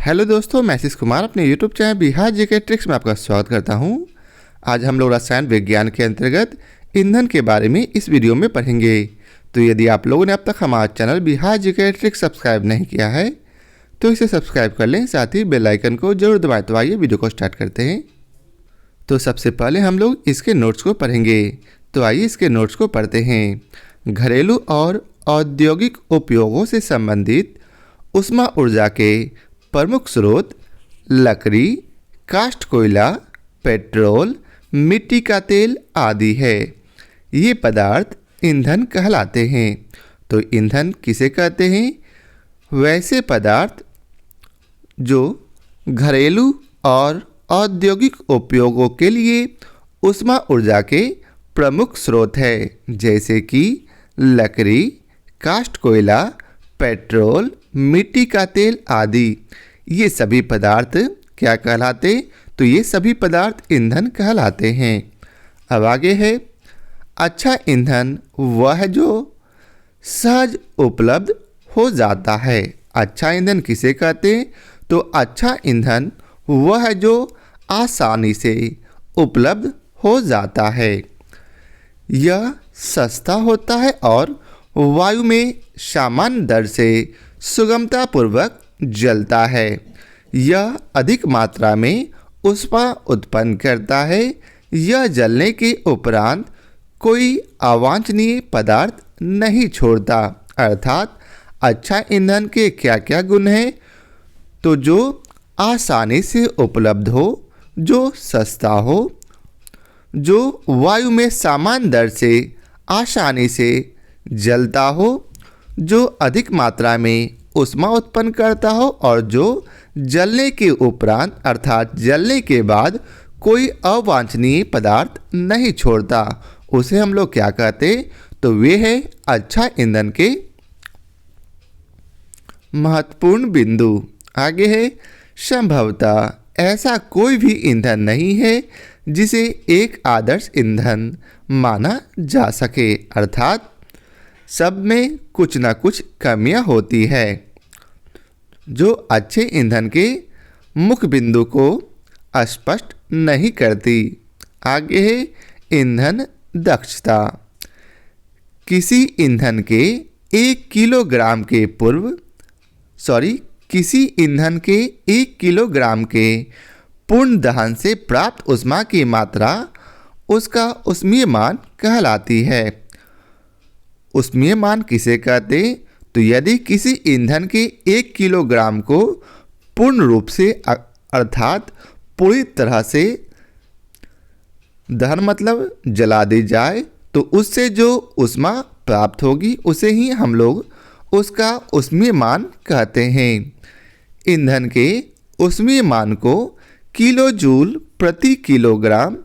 Hello दोस्तों, मैं आशीष कुमार अपने YouTube channel Bihar GK tricks में आपका स्वागत करता हूं। आज हम लोग रसायन विज्ञान के अंतर्गत ईंधन के बारे में इस वीडियो में पढ़ेंगे। तो यदि आप लोगों ने अब तक हमारा channel Bihar GK tricks subscribe नहीं किया है तो इसे सब्सक्राइब कर लें, साथ ही बेल आइकन को जरूर दबाएं। तो आइए वीडियो को स्टार्ट करते हैं। तो सबसे पहले हम लोग इसके नोट्स को पढ़ेंगे। तो आइए इसके नोट्स को पढ़ते हैं। घरेलू और औद्योगिक उपयोगों से संबंधित ऊष्मा ऊर्जा के प्रमुख स्रोत लकड़ी, काष्ठ कोयला, पेट्रोल, मिट्टी का तेल आदि है। ये पदार्थ ईंधन कहलाते हैं। तो ईंधन किसे कहते हैं? वैसे पदार्थ जो घरेलू और औद्योगिक उपयोगों के लिए ऊष्मा ऊर्जा के प्रमुख स्रोत है, जैसे कि लकड़ी, काष्ठ कोयला, पेट्रोल, मिट्टी का तेल आदि। ये सभी पदार्थ क्या कहलाते? तो ये सभी पदार्थ ईंधन कहलाते हैं। अब आगे है, अच्छा ईंधन वह है जो सहज उपलब्ध हो जाता है। अच्छा ईंधन किसे कहते हैं? तो अच्छा ईंधन वह है जो आसानी से उपलब्ध हो जाता है। यह सस्ता होता है और वायु में सामान्य दर से सुगमतापूर्वक जलता है। यह अधिक मात्रा में ऊष्मा उत्पन्न करता है। यह जलने के उपरांत कोई अवांछनीय पदार्थ नहीं छोड़ता। अर्थात अच्छा ईंधन के क्या क्या गुण हैं? तो जो आसानी से उपलब्ध हो, जो सस्ता हो, जो वायु में सामान्य दर से आसानी से जलता हो, जो अधिक मात्रा में ऊष्मा उत्पन्न करता हो और जो जलने के उपरांत अर्थात जलने के बाद कोई अवांछनीय पदार्थ नहीं छोड़ता, उसे हम लोग क्या कहते? तो वे है अच्छा ईंधन के महत्वपूर्ण बिंदु। आगे है, संभवतः ऐसा कोई भी ईंधन नहीं है जिसे एक आदर्श ईंधन माना जा सके। अर्थात सब में कुछ ना कुछ कमियां होती है जो अच्छे ईंधन के मुख्य बिंदु को स्पष्ट नहीं करती। आगे है ईंधन दक्षता। किसी ईंधन के 1 किलोग्राम के पूर्ण दहन से प्राप्त ऊष्मा की मात्रा उसका ऊष्मीय मान कहलाती है। ऊष्मीय मान किसे कहते? तो यदि किसी ईंधन के 1 किलोग्राम को पूर्ण रूप से अर्थात पूरी तरह से दहन मतलब जला दी जाए तो उससे जो ऊष्मा प्राप्त होगी उसे ही हम लोग उसका ऊष्मीय मान कहते हैं। ईंधन के ऊष्मीय मान को किलो जूल प्रति किलोग्राम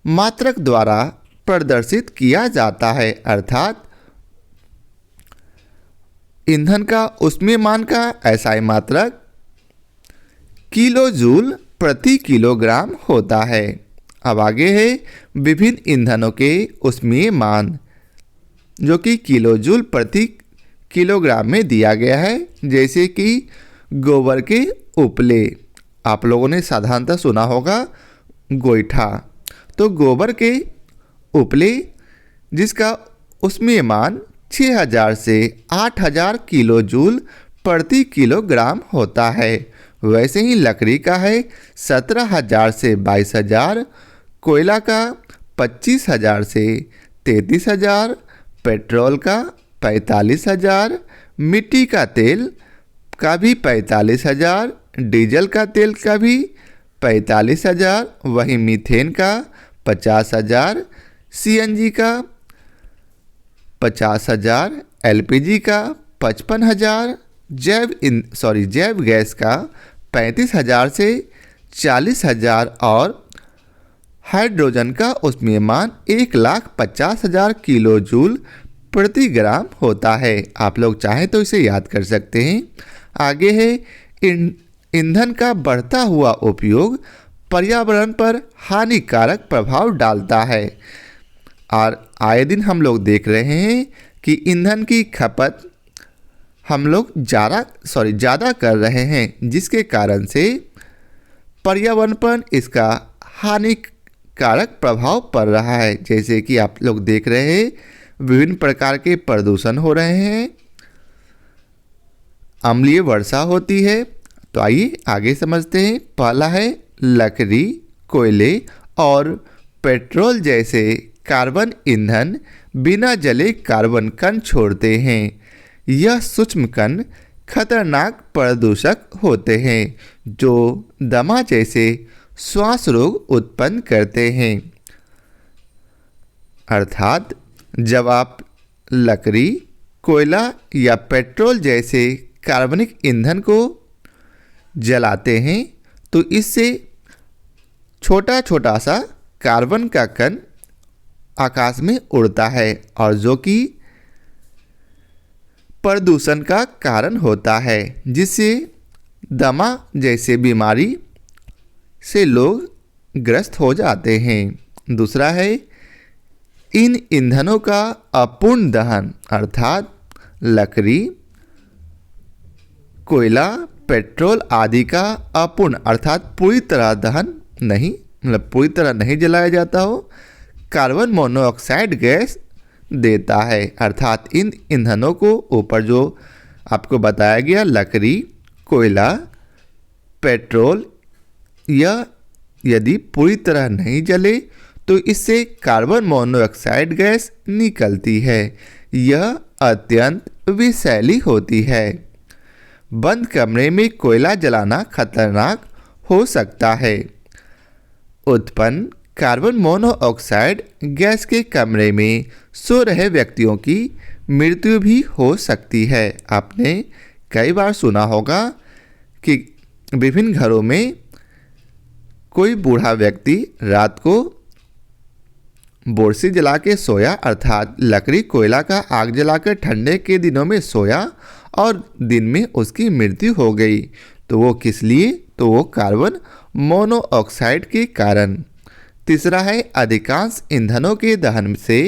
मात्रक द्वारा प्रदर्शित किया जाता है। अर्थात ईंधन का ऊष्मीय मान का एसआई मात्रक किलो जूल प्रति किलोग्राम होता है। अब आगे है विभिन्न ईंधनों के ऊष्मीय मान, जो कि किलो जूल प्रति किलोग्राम में दिया गया है। जैसे कि गोबर के उपले, आप लोगों ने साधारणतः सुना होगा गोईठा। तो गोबर के उपले जिसका ऊष्मीय मान 6000 से 8000 किलो जूल प्रति किलोग्राम होता है। वैसे ही लकड़ी का है 17000 से 22000, कोयला का 25000 से 33000, पेट्रोल का 45000, मिट्टी का तेल का भी 45000, डीजल का तेल का भी 45000, वही मीथेन का 50000, सीएनजी का 50000, एलपीजी का 55000, जैव गैस का 35000 से 40000 और हाइड्रोजन का ऊष्मीय मान 1,50,000 किलो जूल प्रति ग्राम होता है। आप लोग चाहें तो इसे याद कर सकते हैं। आगे है ईंधन का बढ़ता हुआ उपयोग पर्यावरण पर हानिकारक प्रभाव डालता है। और आए दिन हम लोग देख रहे हैं कि ईंधन की खपत हम लोग ज़्यादा कर रहे हैं, जिसके कारण से पर्यावरण पर इसका हानिकारक प्रभाव पड़ रहा है। जैसे कि आप लोग देख रहे हैं, विभिन्न प्रकार के प्रदूषण हो रहे हैं, अम्लीय वर्षा होती है। तो आइए आगे समझते हैं। पहला है लकड़ी, कोयले और पेट्रोल जैसे कार्बन ईंधन बिना जले कार्बन कण छोड़ते हैं। यह सूक्ष्म कण खतरनाक प्रदूषक होते हैं जो दमा जैसे श्वास रोग उत्पन्न करते हैं। अर्थात जब आप लकड़ी, कोयला या पेट्रोल जैसे कार्बनिक ईंधन को जलाते हैं तो इससे छोटा छोटा सा कार्बन का कण आकाश में उड़ता है और जो कि प्रदूषण का कारण होता है, जिससे दमा जैसे बीमारी से लोग ग्रस्त हो जाते हैं। दूसरा है इन ईंधनों का अपूर्ण दहन, अर्थात लकड़ी, कोयला, पेट्रोल आदि का अपूर्ण अर्थात पूरी तरह दहन नहीं, मतलब पूरी तरह नहीं जलाया जाता हो, कार्बन मोनोऑक्साइड गैस देता है। अर्थात इन ईंधनों को ऊपर जो आपको बताया गया लकड़ी, कोयला, पेट्रोल, यह यदि पूरी तरह नहीं जले तो इससे कार्बन मोनोऑक्साइड गैस निकलती है। यह अत्यंत विषैली होती है। बंद कमरे में कोयला जलाना खतरनाक हो सकता है। उत्पन्न कार्बन मोनोऑक्साइड गैस के कमरे में सो रहे व्यक्तियों की मृत्यु भी हो सकती है। आपने कई बार सुना होगा कि विभिन्न घरों में कोई बूढ़ा व्यक्ति रात को बोरसी जला के सोया, अर्थात लकड़ी कोयला का आग जलाकर ठंडे के दिनों में सोया और दिन में उसकी मृत्यु हो गई। तो वो किस लिए? तो वो कार्बन मोनोऑक्साइड के कारण। तीसरा है अधिकांश ईंधनों के दहन से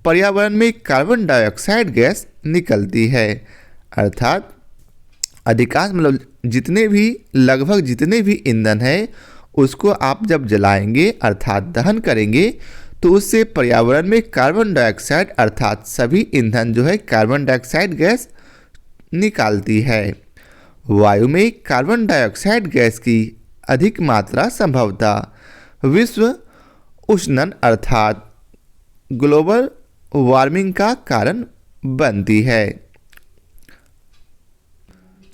पर्यावरण में कार्बन डाइऑक्साइड गैस निकलती है। अर्थात अधिकांश मतलब लगभग जितने भी ईंधन है उसको आप जब जलाएंगे अर्थात दहन करेंगे तो उससे पर्यावरण में कार्बन डाइऑक्साइड अर्थात सभी ईंधन जो है कार्बन डाइऑक्साइड गैस निकालती है। वायु में कार्बन डाइऑक्साइड गैस की अधिक मात्रा संभवतः विश्व उष्णन अर्थात ग्लोबल वार्मिंग का कारण बनती है।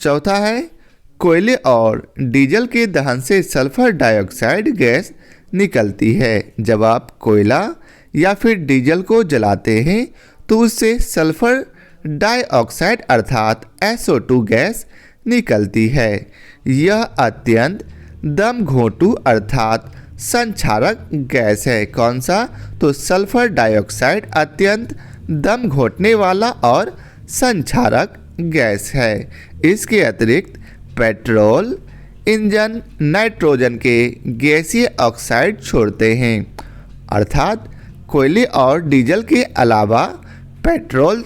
चौथा है कोयले और डीजल के दहन से सल्फर डाइऑक्साइड गैस निकलती है। जब आप कोयला या फिर डीजल को जलाते हैं तो उससे सल्फर डाइऑक्साइड अर्थात SO2 गैस निकलती है। यह अत्यंत दम घोंटू अर्थात संक्षारक गैस है। कौन सा? तो सल्फर डाइऑक्साइड अत्यंत दम घोंटने वाला और संक्षारक गैस है। इसके अतिरिक्त पेट्रोल इंजन नाइट्रोजन के गैसीय ऑक्साइड छोड़ते हैं। अर्थात कोयले और डीजल के अलावा पेट्रोल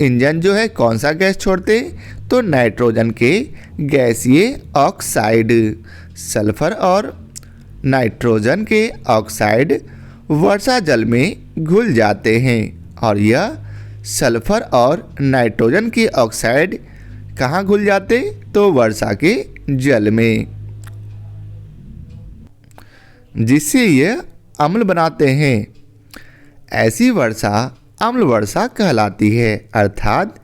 इंजन जो है कौन सा गैस छोड़ते? तो नाइट्रोजन के गैसीय ऑक्साइड। सल्फर और नाइट्रोजन के ऑक्साइड वर्षा जल में घुल जाते हैं और यह सल्फर और नाइट्रोजन के ऑक्साइड कहाँ घुल जाते? तो वर्षा के जल में, जिससे यह अम्ल बनाते हैं। ऐसी वर्षा अम्ल वर्षा कहलाती है। अर्थात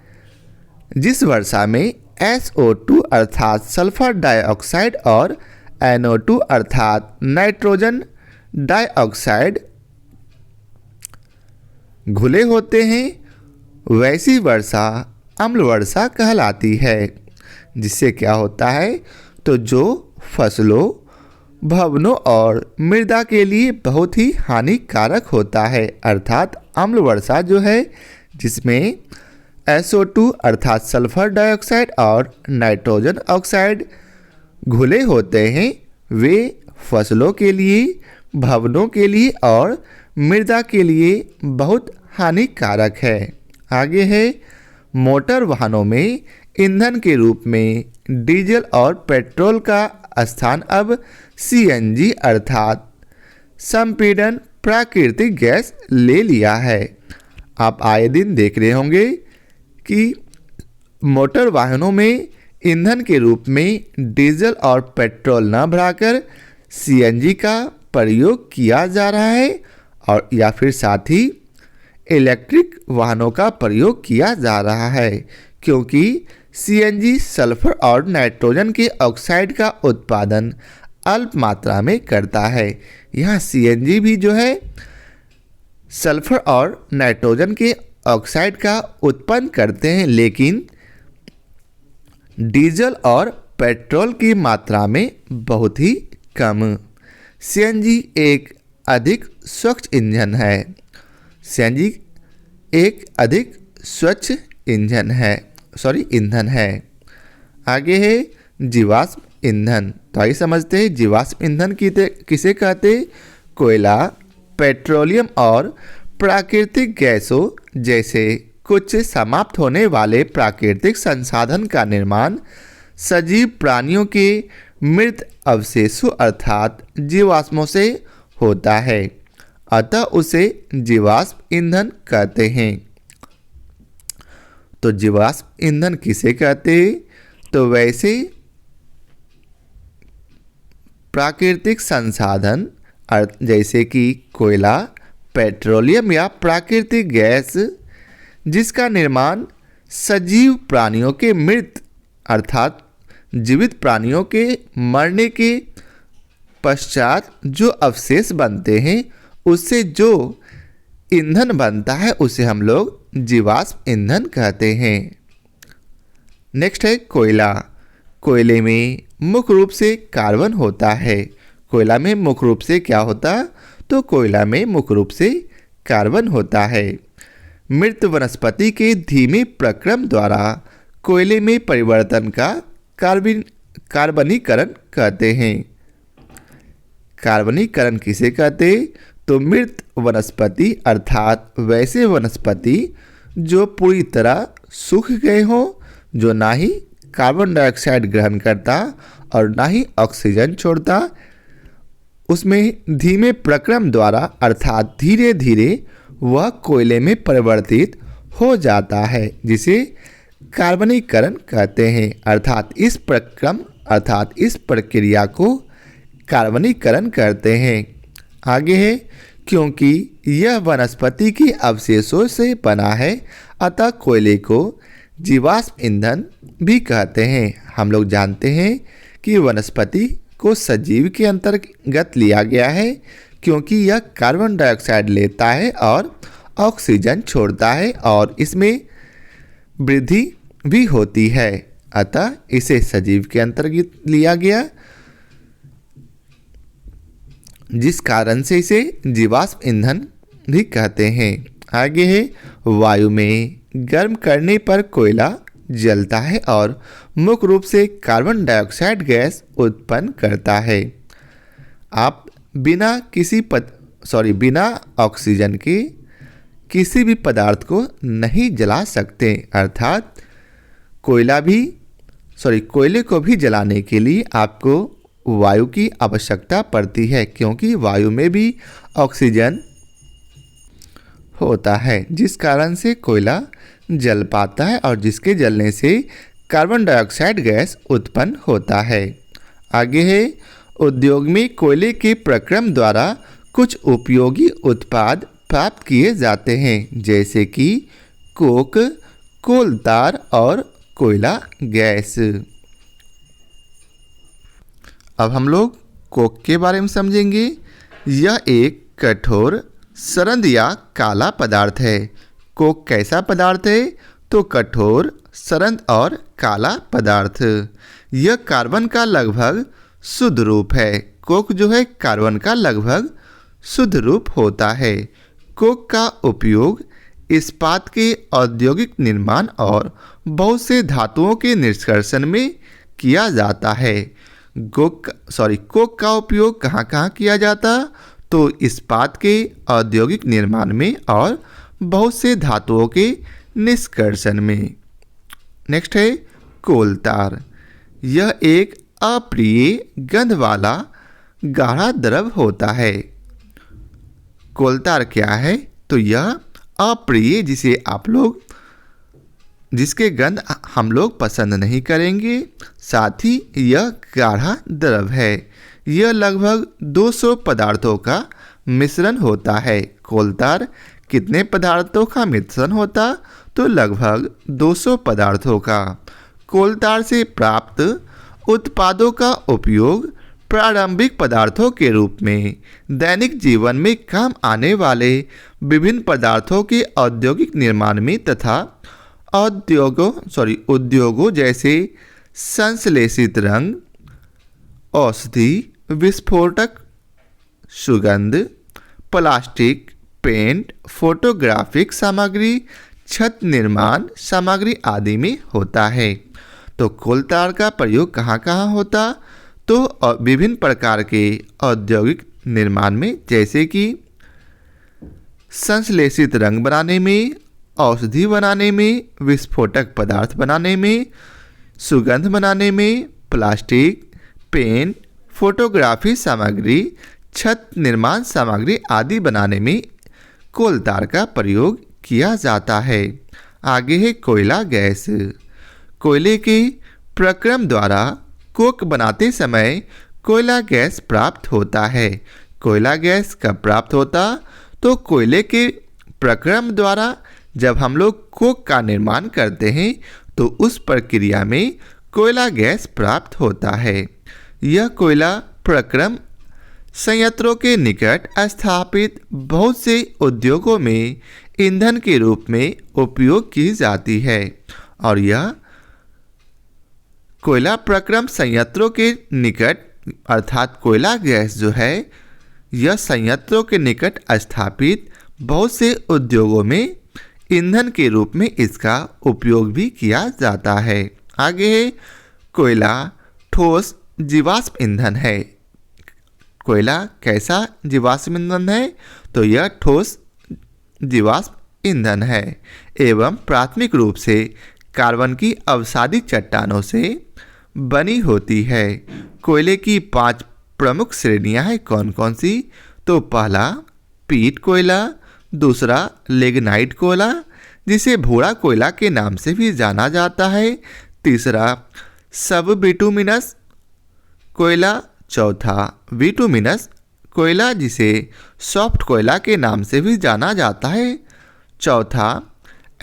जिस वर्षा में SO2 अर्थात सल्फर डाइऑक्साइड और NO2 अर्थात नाइट्रोजन डाइऑक्साइड घुले होते हैं, वैसी वर्षा अम्ल वर्षा कहलाती है। जिससे क्या होता है? तो जो फसलों, भवनों और मृदा के लिए बहुत ही हानिकारक होता है। अर्थात अम्ल वर्षा जो है जिसमें SO2 अर्थात सल्फर डाइऑक्साइड और नाइट्रोजन ऑक्साइड घुले होते हैं, वे फसलों के लिए, भवनों के लिए और मृदा के लिए बहुत हानिकारक है। आगे है मोटर वाहनों में ईंधन के रूप में डीजल और पेट्रोल का स्थान अब सीएनजी अर्थात संपीड़न प्राकृतिक गैस ले लिया है। आप आए दिन देख रहे होंगे कि मोटर वाहनों में ईंधन के रूप में डीजल और पेट्रोल न भराकर सीएनजी का प्रयोग किया जा रहा है और या फिर साथ ही इलेक्ट्रिक वाहनों का प्रयोग किया जा रहा है, क्योंकि सीएनजी सल्फर और नाइट्रोजन के ऑक्साइड का उत्पादन अल्प मात्रा में करता है। यह सीएनजी भी जो है सल्फर और नाइट्रोजन के ऑक्साइड का उत्पन्न करते हैं, लेकिन डीजल और पेट्रोल की मात्रा में बहुत ही कम। सीएनजी एक अधिक स्वच्छ ईंधन है। सीएनजी एक अधिक स्वच्छ ईंधन है। आगे है जीवाश्म ईंधन। तो आइए समझते हैं जीवाश्म ईंधन किसे कहते हैं। कोयला, पेट्रोलियम और प्राकृतिक गैसों जैसे कुछ समाप्त होने वाले प्राकृतिक संसाधन का निर्माण सजीव प्राणियों के मृत अवशेषों अर्थात जीवाश्मों से होता है, अतः उसे जीवाश्म ईंधन कहते हैं। तो जीवाश्म ईंधन किसे कहते हैं। तो वैसे प्राकृतिक संसाधन जैसे कि कोयला, पेट्रोलियम या प्राकृतिक गैस जिसका निर्माण सजीव प्राणियों के मृत अर्थात जीवित प्राणियों के मरने के पश्चात जो अवशेष बनते हैं उससे जो ईंधन बनता है उसे हम लोग जीवाश्म ईंधन कहते हैं। नेक्स्ट है कोयला। कोयले में मुख्य रूप से कार्बन होता है। कोयला में मुख्य रूप से क्या होता। तो कोयला में मुख्य रूप से कार्बन होता है। मृत वनस्पति के धीमे प्रक्रम द्वारा कोयले में परिवर्तन का कार्बनीकरण कहते हैं। कार्बनीकरण किसे कहते। तो मृत वनस्पति अर्थात वैसे वनस्पति जो पूरी तरह सूख गए हों, जो ना ही कार्बन डाइऑक्साइड ग्रहण करता और ना ही ऑक्सीजन छोड़ता, उसमें धीमे प्रक्रम द्वारा अर्थात धीरे धीरे वह कोयले में परिवर्तित हो जाता है, जिसे कार्बनीकरण कहते हैं। अर्थात इस प्रक्रिया को कार्बनीकरण कहते हैं। आगे है क्योंकि यह वनस्पति के अवशेषों से बना है अतः कोयले को जीवाश्म ईंधन भी कहते हैं। हम लोग जानते हैं कि वनस्पति को सजीव के अंतर्गत लिया गया है क्योंकि यह कार्बन डाइऑक्साइड लेता है और ऑक्सीजन छोड़ता है और इसमें वृद्धि भी होती है, अतः इसे सजीव के अंतर्गत लिया गया, जिस कारण से इसे जीवाश्म ईंधन भी कहते हैं। आगे है वायु में गर्म करने पर कोयला जलता है और मुख्य रूप से कार्बन डाइऑक्साइड गैस उत्पन्न करता है। आप बिना ऑक्सीजन के किसी भी पदार्थ को नहीं जला सकते, अर्थात कोयले को भी जलाने के लिए आपको वायु की आवश्यकता पड़ती है क्योंकि वायु में भी ऑक्सीजन होता है, जिस कारण से कोयला जल पाता है और जिसके जलने से कार्बन डाइऑक्साइड गैस उत्पन्न होता है। आगे है उद्योग में कोयले के प्रक्रम द्वारा कुछ उपयोगी उत्पाद प्राप्त किए जाते हैं जैसे कि कोक, कोल तार और कोयला गैस। अब हम लोग कोक के बारे में समझेंगे। यह एक कठोर सरंद या काला पदार्थ है। कोक कैसा पदार्थ है। तो कठोर सरंद और काला पदार्थ। यह कार्बन का लगभग शुद्ध रूप है। कोक जो है कार्बन का लगभग शुद्ध रूप होता है। कोक का उपयोग इस्पात के औद्योगिक निर्माण और बहुत से धातुओं के निष्कर्षण में किया जाता है। कोक का उपयोग कहाँ कहाँ किया जाता। तो इस्पात के औद्योगिक निर्माण में और बहुत से धातुओं के निष्कर्षण में। नेक्स्ट है कोल तार। यह एक अप्रिय गंध वाला गाढ़ा द्रव होता है। कोल तार क्या है? तो यह अप्रिय जिसके गंध हम लोग पसंद नहीं करेंगे, साथ ही यह गाढ़ा द्रव है। यह लगभग 200 पदार्थों का मिश्रण होता है। कोल तार कितने पदार्थों का मिश्रण होता? तो लगभग 200 पदार्थों का। कोल तार से प्राप्त उत्पादों का उपयोग प्रारंभिक पदार्थों के रूप में दैनिक जीवन में काम आने वाले विभिन्न पदार्थों के औद्योगिक निर्माण में तथा उद्योगों जैसे संश्लेषित रंग, औषधि, विस्फोटक, सुगंध, प्लास्टिक, पेंट, फोटोग्राफिक सामग्री, छत निर्माण सामग्री आदि में होता है। तो कोल तार का प्रयोग कहाँ कहाँ होता? तो विभिन्न प्रकार के औद्योगिक निर्माण में, जैसे कि संश्लेषित रंग बनाने में, औषधि बनाने में, विस्फोटक पदार्थ बनाने में, सुगंध बनाने में, प्लास्टिक, पेंट, फोटोग्राफी सामग्री, छत निर्माण सामग्री आदि बनाने में कोल तार का प्रयोग किया जाता है। आगे है कोयला गैस। कोयले के प्रक्रम द्वारा कोक बनाते समय कोयला गैस प्राप्त होता है। कोयला गैस कब प्राप्त होता? तो कोयले के प्रक्रम द्वारा जब हम लोग कोक का निर्माण करते हैं तो उस प्रक्रिया में कोयला गैस प्राप्त होता है। यह कोयला प्रक्रम संयंत्रों के निकट स्थापित बहुत से उद्योगों में ईंधन के रूप में उपयोग की जाती है और यह कोयला प्रक्रम संयंत्रों के निकट अर्थात कोयला गैस जो है यह संयंत्रों के निकट स्थापित बहुत से उद्योगों में ईंधन के रूप में इसका उपयोग भी किया जाता है। आगे है कोयला ठोस जीवाश्म ईंधन है। कोयला कैसा जीवाश्म ईंधन है? तो यह ठोस जीवाश्म ईंधन है एवं प्राथमिक रूप से कार्बन की अवसादी चट्टानों से बनी होती है। कोयले की 5 प्रमुख श्रेणियां हैं। कौन कौन सी? तो पहला पीट कोयला, दूसरा लिग्नाइट कोयला जिसे भूरा कोयला के नाम से भी जाना जाता है, तीसरा सब बिटुमिनस कोयला, चौथा बिटुमिनस कोयला जिसे सॉफ्ट कोयला के नाम से भी जाना जाता है, चौथा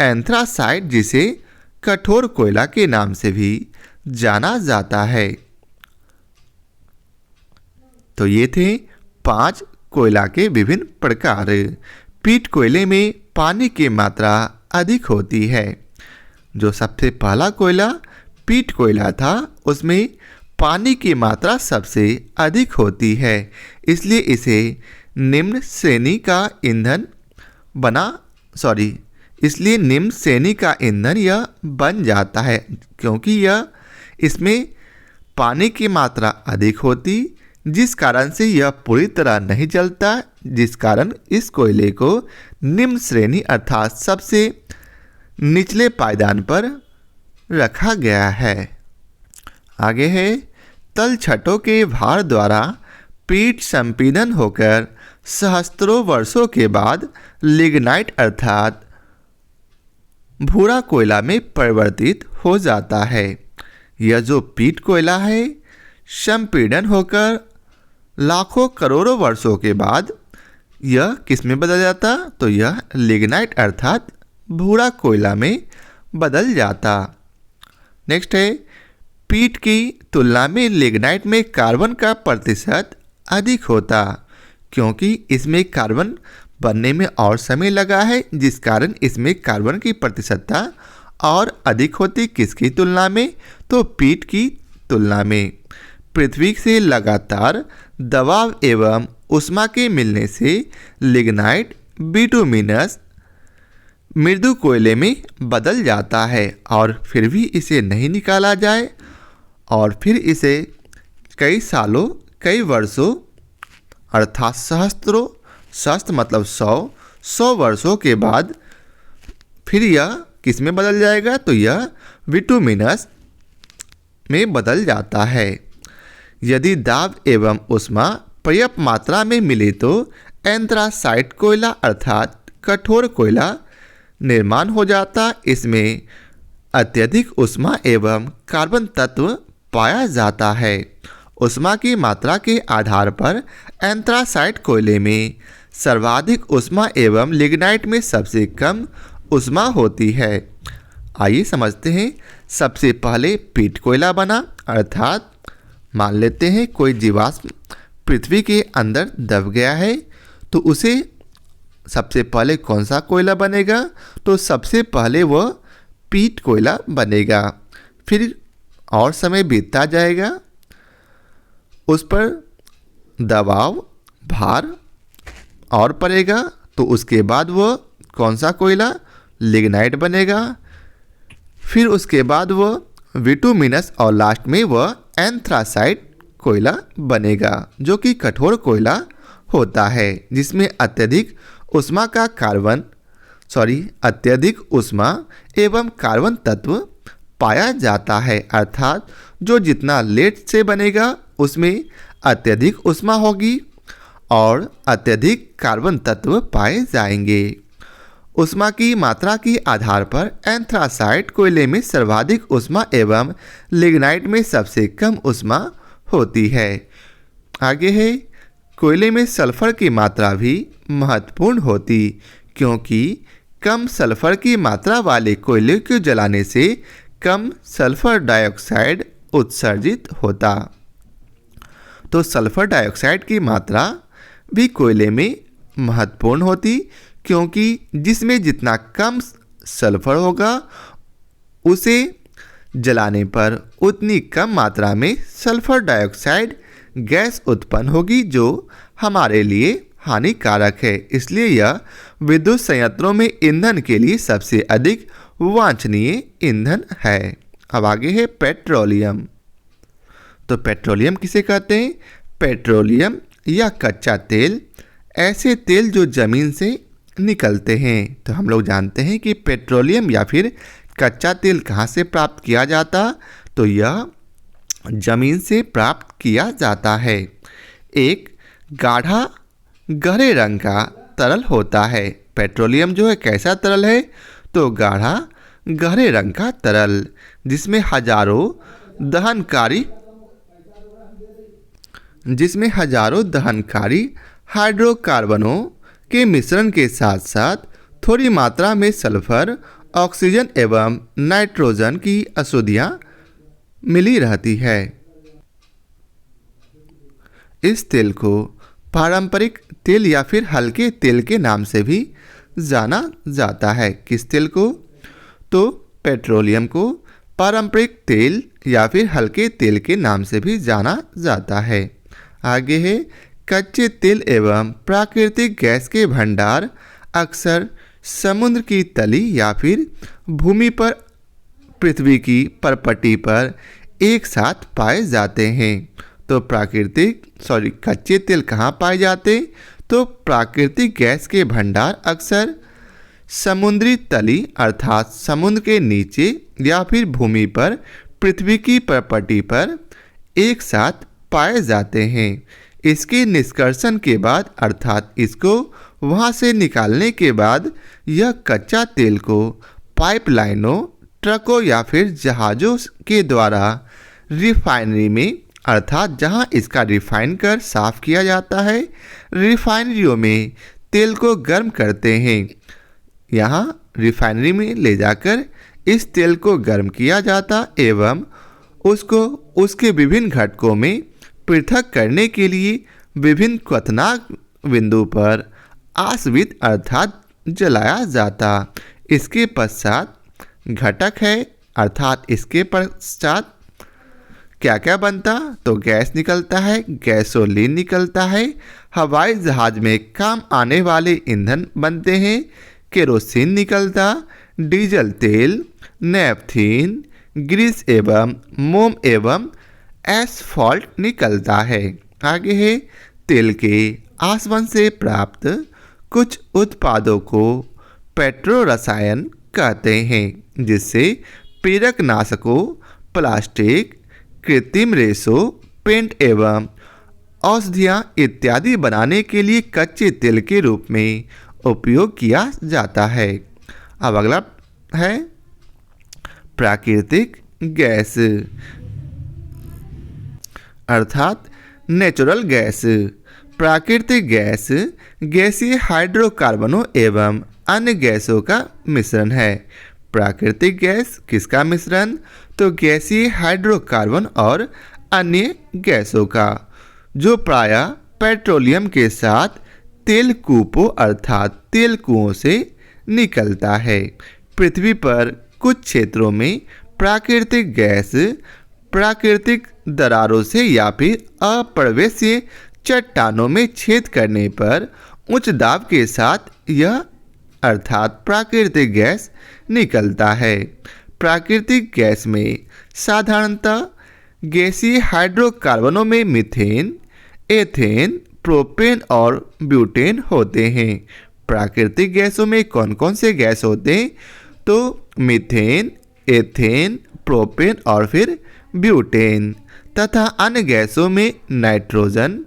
एंथ्रासाइट जिसे कठोर कोयला के नाम से भी जाना जाता है। तो ये थे 5 कोयला के विभिन्न प्रकार। पीट कोयले में पानी की मात्रा अधिक होती है। जो सबसे पहला कोयला पीट कोयला था उसमें पानी की मात्रा सबसे अधिक होती है, इसलिए इसे निम्न श्रेणी का ईंधन यह बन जाता है क्योंकि इसमें पानी की मात्रा अधिक होती जिस कारण से यह पूरी तरह नहीं जलता, जिस कारण इस कोयले को निम्न श्रेणी अर्थात सबसे निचले पायदान पर रखा गया है। आगे है तलछटों के भार द्वारा पीट संपीड़न होकर सहस्त्रों वर्षों के बाद लिग्नाइट अर्थात भूरा कोयला में परिवर्तित हो जाता है। यह जो पीट कोयला है संपीड़न होकर लाखों करोड़ों वर्षों के बाद यह किस में बदल जाता? तो यह लिग्नाइट अर्थात भूरा कोयला में बदल जाता। नेक्स्ट है पीट की तुलना में लिग्नाइट में कार्बन का प्रतिशत अधिक होता क्योंकि इसमें कार्बन बनने में और समय लगा है, जिस कारण इसमें कार्बन की प्रतिशतता और अधिक होती। किसकी तुलना में? तो पीट की तुलना में। पृथ्वी से लगातार दबाव एवं ऊष्मा के मिलने से लिग्नाइट बिटुमिनस मृदु कोयले में बदल जाता है और फिर भी इसे नहीं निकाला जाए और फिर इसे कई सालों कई वर्षों अर्थात सहस्त्र मतलब 100 वर्षों के बाद फिर यह किस में बदल जाएगा? तो यह बिटुमिनस में बदल जाता है। यदि दाब एवं ऊष्मा पर्याप्त मात्रा में मिले तो एंथ्रासाइट कोयला अर्थात कठोर कोयला निर्माण हो जाता। इसमें अत्यधिक ऊष्मा एवं कार्बन तत्व पाया जाता है। ऊष्मा की मात्रा के आधार पर एंथ्रासाइट कोयले में सर्वाधिक ऊष्मा एवं लिग्नाइट में सबसे कम ऊष्मा होती है। आइए समझते हैं। सबसे पहले पीट कोयला बना, अर्थात मान लेते हैं कोई जीवाश्म पृथ्वी के अंदर दब गया है तो उसे सबसे पहले कौन सा कोयला बनेगा, तो सबसे पहले वह पीट कोयला बनेगा। फिर और समय बीतता जाएगा, उस पर दबाव भार और पड़ेगा तो उसके बाद वह कौन सा कोयला, लिग्नाइट बनेगा। फिर उसके बाद वह विटुमिनस और लास्ट में वह एंथ्रासाइट कोयला बनेगा, जो कि कठोर कोयला होता है जिसमें अत्यधिक ऊष्मा एवं कार्बन तत्व पाया जाता है। अर्थात जो जितना लेट से बनेगा उसमें अत्यधिक ऊष्मा होगी और अत्यधिक कार्बन तत्व पाए जाएंगे। ऊष्मा की मात्रा के आधार पर एंथ्रासाइट कोयले में सर्वाधिक ऊष्मा एवं लिग्नाइट में सबसे कम ऊष्मा होती है। आगे है, कोयले में सल्फर की मात्रा भी महत्वपूर्ण होती, क्योंकि कम सल्फर की मात्रा वाले कोयले को जलाने से कम सल्फर डाइऑक्साइड उत्सर्जित होता। तो सल्फर डाइऑक्साइड की मात्रा भी कोयले में महत्वपूर्ण होती, क्योंकि जिसमें जितना कम सल्फर होगा उसे जलाने पर उतनी कम मात्रा में सल्फर डाइऑक्साइड गैस उत्पन्न होगी, जो हमारे लिए हानिकारक है। इसलिए यह विद्युत संयंत्रों में ईंधन के लिए सबसे अधिक वांछनीय ईंधन है। अब आगे है पेट्रोलियम। तो पेट्रोलियम किसे कहते हैं? पेट्रोलियम या कच्चा तेल ऐसे तेल जो जमीन से निकलते हैं। तो हम लोग जानते हैं कि पेट्रोलियम या फिर कच्चा तेल कहाँ से प्राप्त किया जाता, तो यह जमीन से प्राप्त किया जाता है। एक गाढ़ा गहरे रंग का तरल होता है। पेट्रोलियम जो है कैसा तरल है, तो गाढ़ा गहरे रंग का तरल जिसमें हजारों दहनकारी हाइड्रोकार्बनों के मिश्रण के साथ साथ थोड़ी मात्रा में सल्फर, ऑक्सीजन एवं नाइट्रोजन की अशुद्धियां मिली रहती है। इस तेल को पारंपरिक तेल या फिर हल्के तेल के नाम से भी जाना जाता है। किस तेल को? तो पेट्रोलियम को पारंपरिक तेल या फिर हल्के तेल के नाम से भी जाना जाता है। आगे है, कच्चे तेल एवं प्राकृतिक गैस के भंडार अक्सर समुद्र की तली या फिर भूमि पर पृथ्वी की परपटी पर एक साथ पाए जाते हैं। तो कच्चे तेल कहाँ पाए जाते? तो प्राकृतिक गैस के भंडार अक्सर समुद्री तली अर्थात समुद्र के नीचे या फिर भूमि पर पृथ्वी की परपटी पर एक साथ पाए जाते हैं। इसके निष्कर्षण के बाद अर्थात इसको वहाँ से निकालने के बाद यह कच्चा तेल को पाइपलाइनों, ट्रकों या फिर जहाज़ों के द्वारा रिफाइनरी में अर्थात जहाँ इसका रिफाइन कर साफ किया जाता है, रिफाइनरियों में तेल को गर्म करते हैं। यहाँ रिफाइनरी में ले जाकर इस तेल को गर्म किया जाता एवं उसको उसके विभिन्न घटकों में पृथक करने के लिए विभिन्न क्वथनांक बिंदु पर आसवित अर्थात जलाया जाता। इसके पश्चात घटक है अर्थात इसके पश्चात क्या क्या बनता? तो गैस निकलता है, गैसोलीन निकलता है, हवाई जहाज में काम आने वाले ईंधन बनते हैं, केरोसिन निकलता, डीजल तेल, नेपथीन, ग्रीस एवं मोम एवं एसफॉल्ट निकलता है। आगे है, तेल के आसवन से प्राप्त कुछ उत्पादों को पेट्रो रसायन कहते हैं, जिससे प्रेरक नाशकों, प्लास्टिक, कृत्रिम रेशों, पेंट एवं औषधियाँ इत्यादि बनाने के लिए कच्चे तेल के रूप में उपयोग किया जाता है। अब अगला है प्राकृतिक गैस अर्थात नेचुरल गैस। प्राकृतिक गैस गैसीय हाइड्रोकार्बनों एवं अन्य गैसों का मिश्रण है। प्राकृतिक गैस किसका मिश्रण? तो गैसीय हाइड्रोकार्बन और अन्य गैसों का, जो प्रायः पेट्रोलियम के साथ तेल कूपों अर्थात तेल कुओं से निकलता है। पृथ्वी पर कुछ क्षेत्रों में प्राकृतिक गैस प्राकृतिक दरारों से या फिर अप्रवेश्य चट्टानों में छेद करने पर उच्च दाब के साथ यह अर्थात प्राकृतिक गैस निकलता है। प्राकृतिक गैस में साधारणतः गैसीय हाइड्रोकार्बनों में मीथेन, एथेन, प्रोपेन और ब्यूटेन होते हैं। प्राकृतिक गैसों में कौन कौन से गैस होते हैं? तो मीथेन, एथेन, प्रोपेन और फिर ब्यूटेन तथा अन्य गैसों में नाइट्रोजन।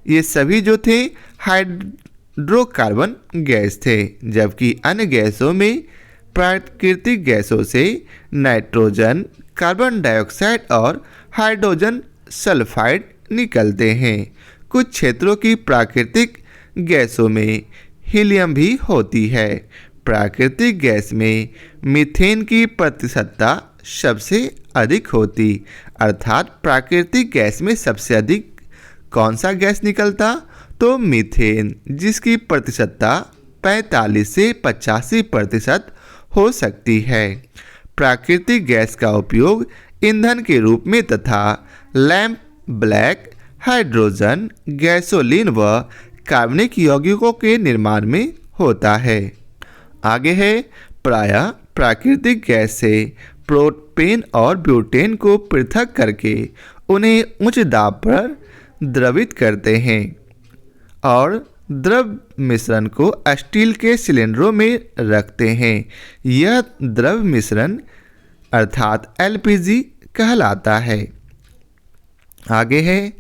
ये सभी जो थे हाइड्रोकार्बन गैस थे, जबकि अन्य गैसों में प्राकृतिक गैसों से नाइट्रोजन, कार्बन डाइऑक्साइड और हाइड्रोजन सल्फाइड निकलते हैं। कुछ क्षेत्रों की प्राकृतिक गैसों में हीलियम भी होती है। प्राकृतिक गैस में मीथेन की प्रतिशतता सबसे अधिक होती, अर्थात प्राकृतिक गैस में सबसे अधिक कौन सा गैस निकलता? तो मीथेन, जिसकी प्रतिशतता 45 से 85% हो सकती है। प्राकृतिक गैस का उपयोग ईंधन के रूप में तथा लैंप, ब्लैक, हाइड्रोजन, गैसोलीन व कार्बनिक यौगिकों के निर्माण में होता है। आगे है प्रायः प्राकृतिक गैस से प्रोपेन और ब्यूटेन को पृथक करके उन्हें उच्च दाब पर द्रवित करते हैं और द्रव मिश्रण को स्टील के सिलेंडरों में रखते हैं। यह द्रव मिश्रण अर्थात एलपीजी कहलाता है। आगे है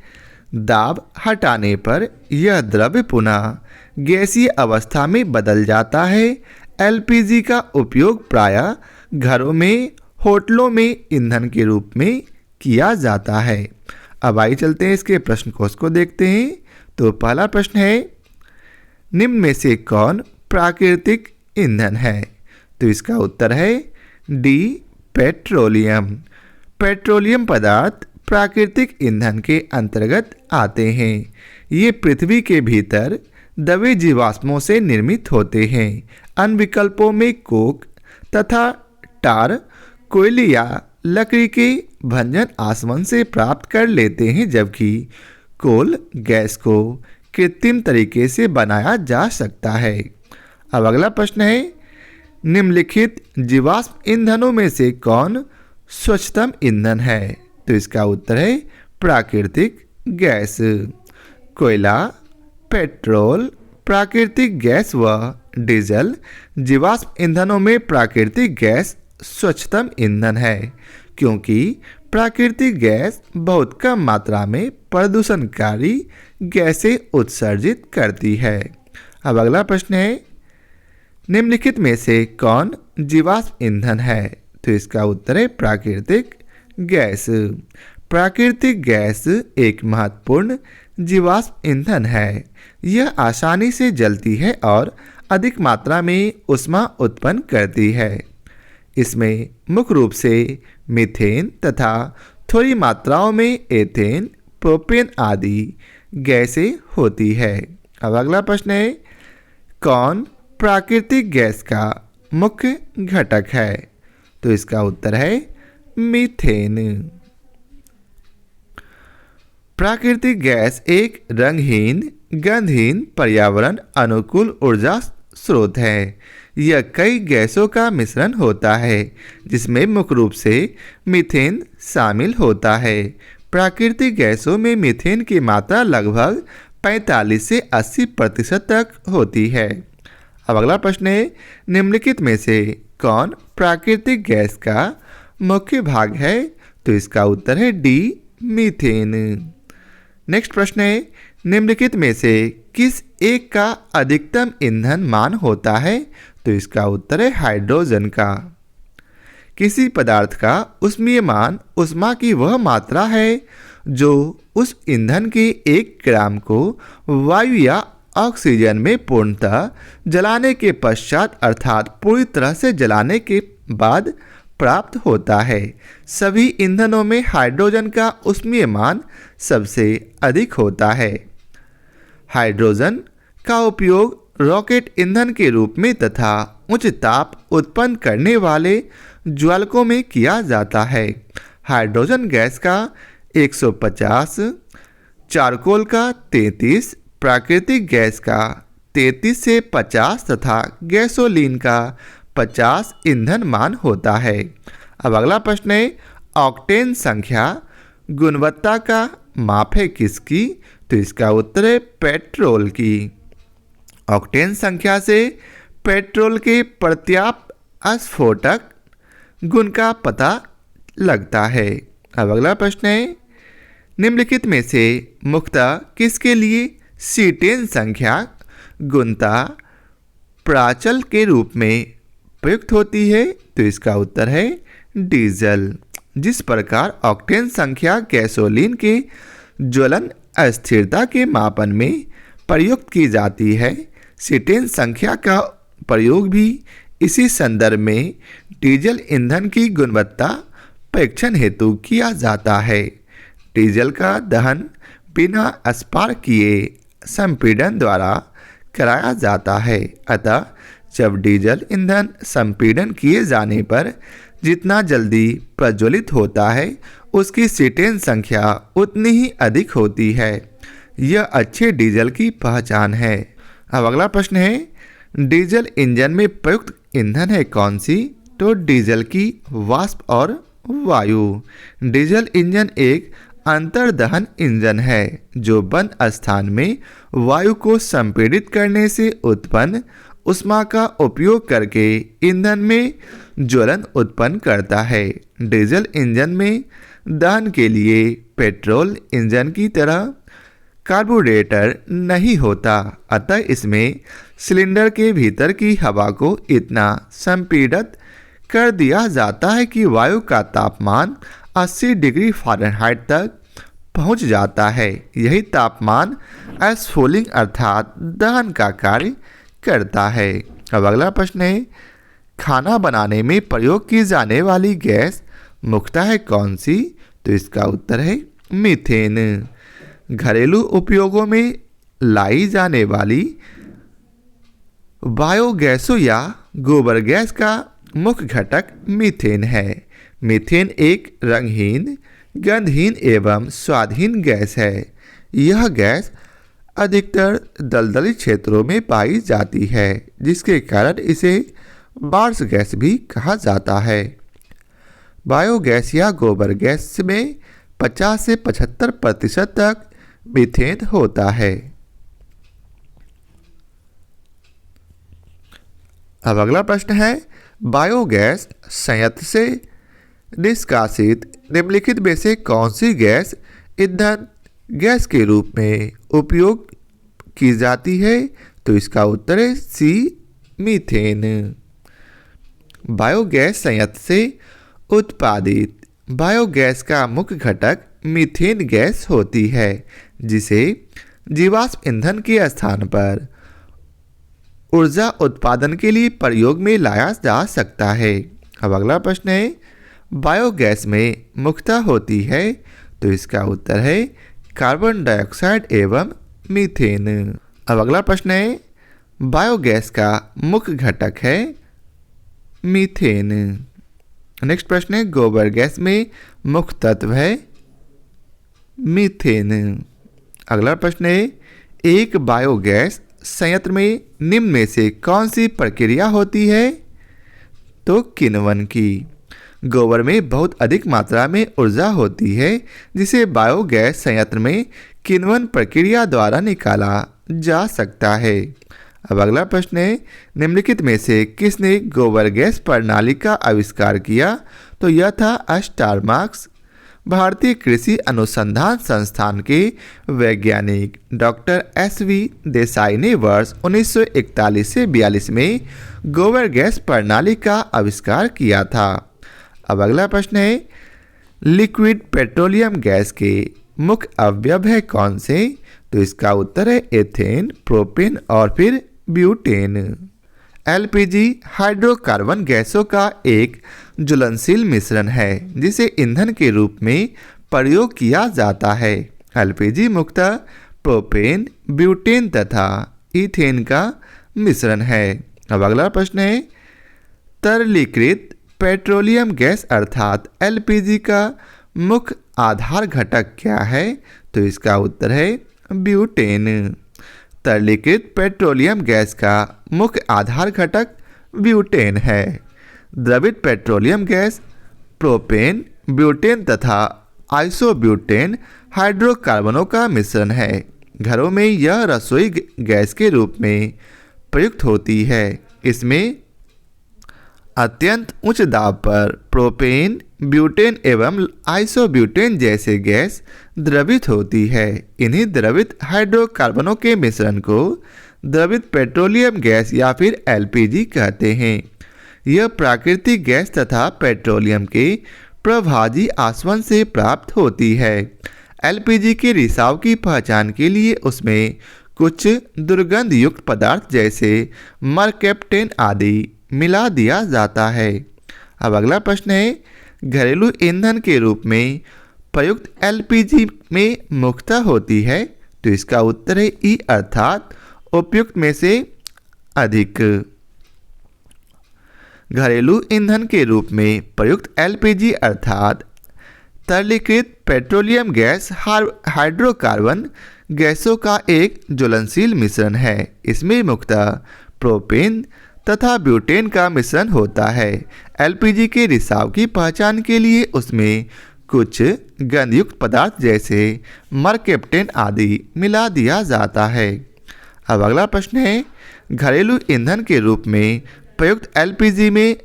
दाब हटाने पर यह द्रव्य पुनः गैसीय अवस्था में बदल जाता है। एलपीजी का उपयोग प्रायः घरों में, होटलों में ईंधन के रूप में किया जाता है। अब आइए चलते हैं इसके प्रश्न कोश को देखते हैं। तो पहला प्रश्न है, निम्न में से कौन प्राकृतिक ईंधन है? तो इसका उत्तर है डी, पेट्रोलियम। पेट्रोलियम पदार्थ प्राकृतिक ईंधन के अंतर्गत आते हैं। ये पृथ्वी के भीतर दबे जीवाश्मों से निर्मित होते हैं। अन्य विकल्पों में कोक तथा टार कोयले या लकड़ी के भंजन आसवन से प्राप्त कर लेते हैं, जबकि कोल गैस को कृत्रिम तरीके से बनाया जा सकता है। अब अगला प्रश्न है, निम्नलिखित जीवाश्म ईंधनों में से कौन स्वच्छतम ईंधन है? तो इसका उत्तर है प्राकृतिक गैस। कोयला, पेट्रोल, प्राकृतिक गैस व डीजल जीवाश्म ईंधनों में प्राकृतिक गैस स्वच्छतम ईंधन है, क्योंकि प्राकृतिक गैस बहुत कम मात्रा में प्रदूषणकारी गैसें उत्सर्जित करती है। अब अगला प्रश्न है, निम्नलिखित में से कौन जीवाश्म ईंधन है? तो इसका उत्तर है प्राकृतिक गैस। प्राकृतिक गैस एक महत्वपूर्ण जीवाश्म ईंधन है। यह आसानी से जलती है और अधिक मात्रा में ऊष्मा उत्पन्न करती है। इसमें मुख्य रूप से मीथेन तथा थोड़ी मात्राओं में एथेन, प्रोपेन आदि गैसें होती है। अब अगला प्रश्न है, कौन प्राकृतिक गैस का मुख्य घटक है? तो इसका उत्तर है मीथेन। प्राकृतिक गैस एक रंगहीन, गंधहीन, पर्यावरण अनुकूल ऊर्जा स्रोत है। यह कई गैसों का मिश्रण होता है, जिसमें मुख्य रूप से मीथेन शामिल होता है। प्राकृतिक गैसों में मीथेन की मात्रा लगभग 45 से 80% तक होती है। अब अगला प्रश्न है, निम्नलिखित में से कौन प्राकृतिक गैस का मुख्य भाग है? तो इसका उत्तर है डी मीथेन। नेक्स्ट प्रश्न है, निम्नलिखित में से किस एक का अधिकतम ईंधन मान होता है? तो इसका उत्तर है हाइड्रोजन का। किसी पदार्थ का ऊष्मीय मान ऊष्मा की वह मात्रा है जो उस ईंधन के 1 ग्राम को वायु या ऑक्सीजन में पूर्णतः जलाने के पश्चात अर्थात पूरी तरह से जलाने के बाद प्राप्त होता है। सभी ईंधनों में हाइड्रोजन का ऊष्मीय मान सबसे अधिक होता है। हाइड्रोजन का उपयोग रॉकेट ईंधन के रूप में तथा उच्च ताप उत्पन्न करने वाले ज्वालकों में किया जाता है। हाइड्रोजन गैस का 150, चारकोल का 33, प्राकृतिक गैस का 33 से 50 तथा गैसोलीन का 50 ईंधन मान होता है। अब अगला प्रश्न है, ऑक्टेन संख्या गुणवत्ता का माप है किसकी? तो इसका उत्तर है पेट्रोल की। ऑक्टेन संख्या से पेट्रोल के पर्याप्त अस्फोटक गुण का पता लगता है। अब अगला प्रश्न है, निम्नलिखित में से मुख्यतः किसके लिए सीटेन संख्या गुणता प्राचल के रूप में प्रयुक्त होती है? तो इसका उत्तर है डीजल। जिस प्रकार ऑक्टेन संख्या गैसोलीन के ज्वलन अस्थिरता के मापन में प्रयुक्त की जाती है, सीटेन संख्या का प्रयोग भी इसी संदर्भ में डीजल ईंधन की गुणवत्ता परीक्षण हेतु किया जाता है। डीजल का दहन बिना स्पार्क किए संपीड़न द्वारा कराया जाता है। अतः जब डीजल ईंधन संपीड़न किए जाने पर जितना जल्दी प्रज्वलित होता है उसकी सीटेन संख्या उतनी ही अधिक होती है। यह अच्छे डीजल की पहचान है। अब अगला प्रश्न है, डीजल इंजन में प्रयुक्त ईंधन है कौन सी? तो डीजल की वाष्प और वायु। डीजल इंजन एक अंतर्दहन इंजन है जो बंद स्थान में वायु को संपीड़ित करने से उत्पन्न ऊष्मा का उपयोग करके ईंधन में ज्वलन उत्पन्न करता है। डीजल इंजन में दहन के लिए पेट्रोल इंजन की तरह कार्बोरेटर नहीं होता, अतः इसमें सिलेंडर के भीतर की हवा को इतना संपीड़ित कर दिया जाता है कि वायु का तापमान 80 डिग्री फ़ारेनहाइट तक पहुंच जाता है। यही तापमान एस्फोलिंग अर्थात दहन का कार्य करता है। अब अगला प्रश्न है, खाना बनाने में प्रयोग की जाने वाली गैस मुख्यतः है कौन सी? तो इसका उत्तर है मीथेन। घरेलू उपयोगों में लाई जाने वाली बायोगैसों या गोबर गैस का मुख्य घटक मीथेन है। मीथेन एक रंगहीन, गंधहीन एवं स्वादहीन गैस है। यह गैस अधिकतर दलदली क्षेत्रों में पाई जाती है, जिसके कारण इसे बार्स गैस भी कहा जाता है। बायोगैस या गोबर गैस में 50 से 75% तक मीथेन होता है। अब अगला प्रश्न है, बायोगैस संयंत्र से निष्कासित निम्नलिखित में से कौन सी गैस ईंधन गैस के रूप में उपयोग की जाती है? तो इसका उत्तर है सी मीथेन। बायोगैस संयंत्र से उत्पादित बायोगैस का मुख्य घटक मीथेन गैस होती है, जिसे जीवाश्म ईंधन के स्थान पर ऊर्जा उत्पादन के लिए प्रयोग में लाया जा सकता है। अब अगला प्रश्न है, बायोगैस में मुख्यतः होती है? तो इसका उत्तर है कार्बन डाइऑक्साइड एवं मीथेन। अब अगला प्रश्न है, बायोगैस का मुख्य घटक है मीथेन। नेक्स्ट प्रश्न है, गोबर गैस में मुख्य तत्व है मीथेन। अगला प्रश्न है, एक बायोगैस संयंत्र में निम्न में से कौन सी प्रक्रिया होती है? तो किण्वन की। गोबर में बहुत अधिक मात्रा में ऊर्जा होती है, जिसे बायोगैस संयंत्र में किण्वन प्रक्रिया द्वारा निकाला जा सकता है। अब अगला प्रश्न है, निम्नलिखित में से किसने गोबर गैस प्रणाली का आविष्कार किया? तो यह था स्टारमार्क्स भारतीय कृषि अनुसंधान संस्थान के वैज्ञानिक डॉक्टर एस.वी. देसाई ने वर्ष 1941 से 42 में गोबर गैस प्रणाली का आविष्कार किया था। अब अगला प्रश्न है, लिक्विड पेट्रोलियम गैस के मुख्य अवयव है कौन से? तो इसका उत्तर है एथेन, प्रोपेन और फिर ब्यूटेन। एलपीजी हाइड्रोकार्बन गैसों का एक ज्वलनशील मिश्रण है जिसे ईंधन के रूप में प्रयोग किया जाता है। एलपीजी मुख्यतः प्रोपेन, ब्यूटेन तथा ईथेन का मिश्रण है। अब अगला प्रश्न है, तरलीकृत पेट्रोलियम गैस अर्थात एलपीजी का मुख्य आधार घटक क्या है? तो इसका उत्तर है ब्यूटेन। तरलीकृत पेट्रोलियम गैस का मुख्य आधार घटक ब्यूटेन है। द्रवित पेट्रोलियम गैस प्रोपेन, ब्यूटेन तथा आइसोब्यूटेन हाइड्रोकार्बनों का मिश्रण है। घरों में यह रसोई गैस के रूप में प्रयुक्त होती है। इसमें अत्यंत उच्च दाब पर प्रोपेन, ब्यूटेन एवं आइसोब्यूटेन जैसे गैस द्रवित होती है। इन्हीं द्रवित हाइड्रोकार्बनों के मिश्रण को द्रवित पेट्रोलियम गैस या फिर एलपीजी कहते हैं। यह प्राकृतिक गैस तथा पेट्रोलियम के प्रभाजी आसवन से प्राप्त होती है। एलपीजी के रिसाव की पहचान के लिए उसमें कुछ दुर्गंध युक्त पदार्थ जैसे मरकैप्टेन आदि मिला दिया जाता है। अब अगला प्रश्न है, घरेलू ईंधन के रूप में प्रयुक्त एलपीजी में मुख्यता होती है? तो इसका उत्तर है ई अर्थात उपयुक्त में से अधिक। घरेलू ईंधन के रूप में प्रयुक्त एलपीजी अर्थात तरलीकृत पेट्रोलियम गैस हाइड्रोकार्बन गैसों का एक ज्वलनशील मिश्रण है। इसमें मुख्यतः प्रोपेन तथा ब्यूटेन का मिश्रण होता है। एलपीजी के रिसाव की पहचान के लिए उसमें कुछ गंधयुक्त पदार्थ जैसे मरकैप्टेन आदि मिला दिया जाता है। अब अगला प्रश्न है, घरेलू ईंधन के रूप में प्रयुक्त एलपीजी में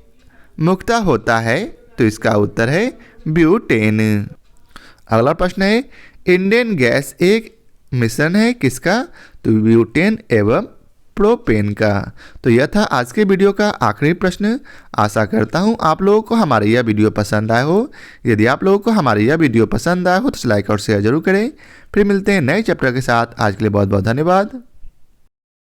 मुख्यता होता है? तो इसका उत्तर है ब्यूटेन। अगला प्रश्न है, इंडियन गैस एक मिश्रण है किसका? तो ब्यूटेन एवं प्रोपेन का। तो यह था आज के वीडियो का आखिरी प्रश्न। आशा करता हूं आप लोगों को हमारी यह वीडियो पसंद आया हो। यदि आप लोगों को हमारी यह वीडियो पसंद आया हो तो लाइक और शेयर जरूर करें। फिर मिलते हैं नए चैप्टर के साथ। आज के लिए बहुत बहुत धन्यवाद।